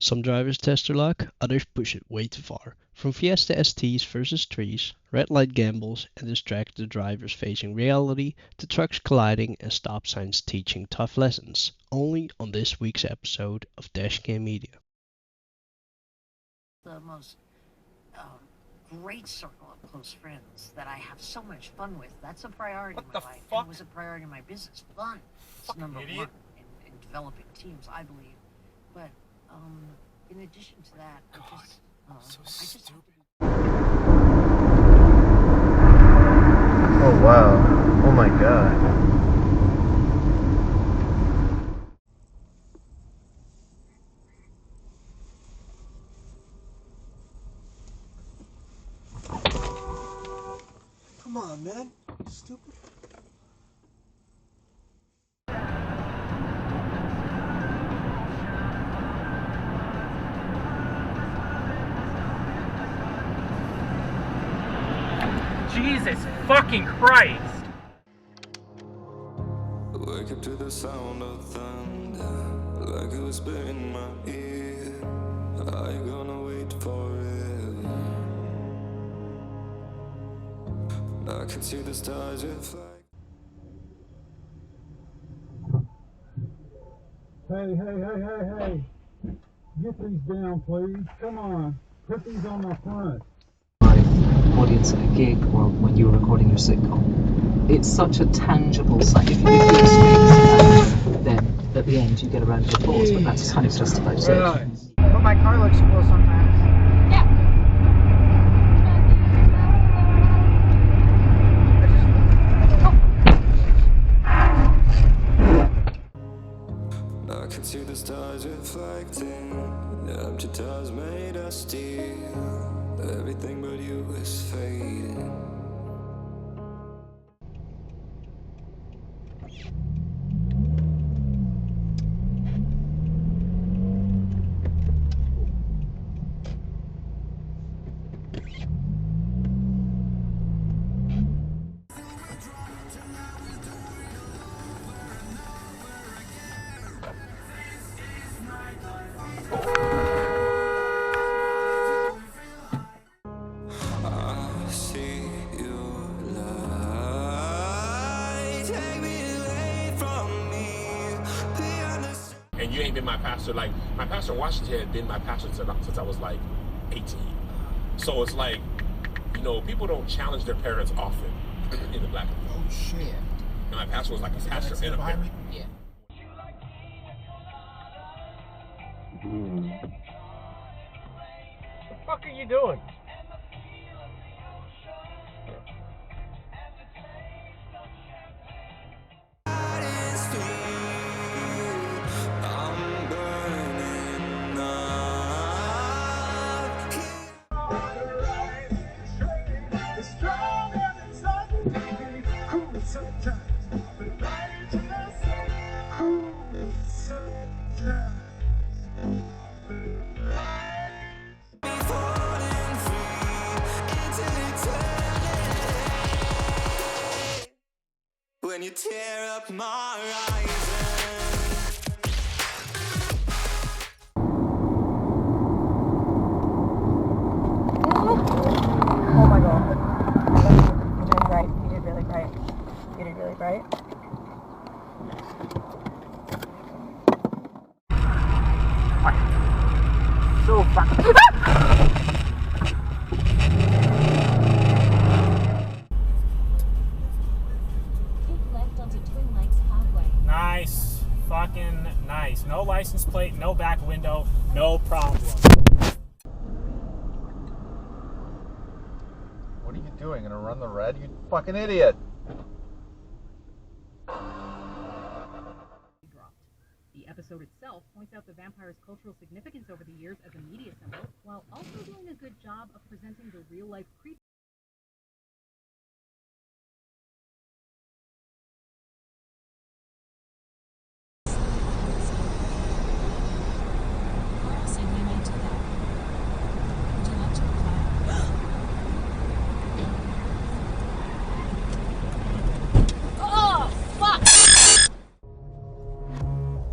Some drivers test their luck, others push it way too far. From Fiesta STs versus trees, red light gambles and distracted drivers facing reality, to trucks colliding and stop signs teaching tough lessons. Only on this week's episode of Dashcam Media. The most great circle of close friends that I have so much fun with. That's a priority in my life. And it was a priority in my business. Fun. It's number one in developing teams, I believe. But in addition to that, I just Oh wow. Oh my god. Come on, man. Stupid. Jesus fucking Christ! Wake up to the sound of thunder, like it was in my ear. Are you gonna wait forever? I can see the stars reflect. Hey. Get these down, please. Come on. Put these on my front. Audience at a gig or when you were recording your sitcom. It's such a tangible sign. If you do a speech, then at the end you get a round of applause, but that's kind of just about it. But my car looks cool sometimes. I can see the stars reflecting. The empty tires made us steel. Everything but you is fading. And you ain't been my pastor. Like, my pastor in Washington had been my pastor since I was like 18. So it's like, you know, people don't challenge their parents often in the black community. Oh shit. And my pastor was like a pastor and a parent. Yeah. What the fuck are you doing? When you tear up my horizon. Oh my god. You're doing great. You did really great. You did really great. So fucking. Nice. Fucking nice. No license plate, no back window, no problem. What are you doing? Gonna run the red? You fucking idiot! The episode itself points out the vampire's cultural significance over the years as a media symbol, while also doing a good job of presenting the real-life creature.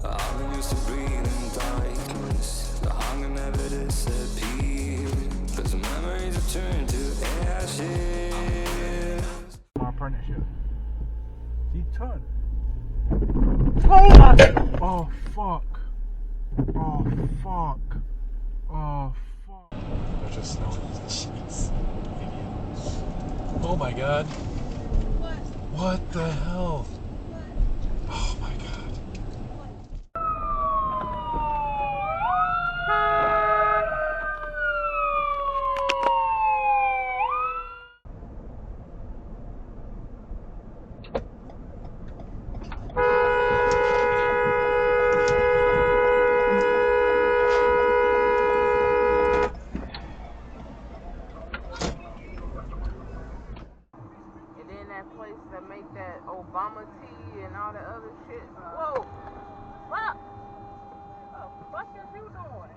I'm used to breathing darkness. The hunger turn. Oh my! Oh fuck! Oh fuck! Oh fuck! They're just snowing. Jeez. Oh my god. What the hell? Oh my god. And then that place that make that Obama tea and all that other shit. Whoa! Fuck! What the fuck is you doing?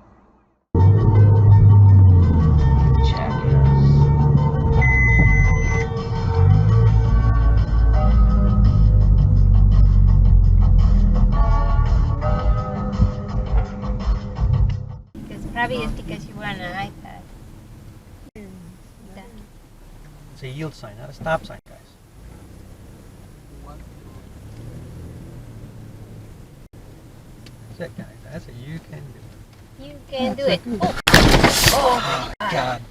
Probably it's because you were on an iPad. It's a yield sign, not a stop sign, guys. That's it, guys. That's it. You can do it. You can do it. Oh my god.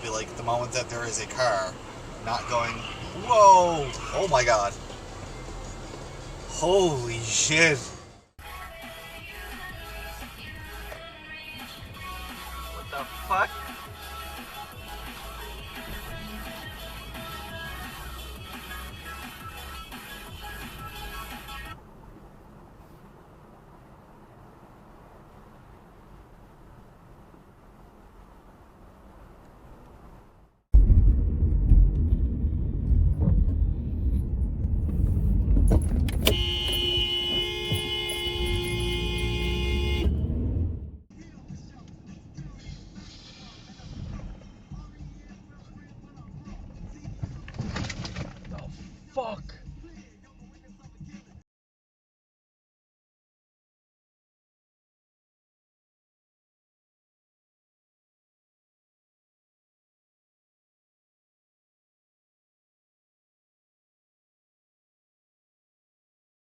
Be like the moment that there is a car not going, whoa! Oh my god. Holy shit. What the fuck? Fuck!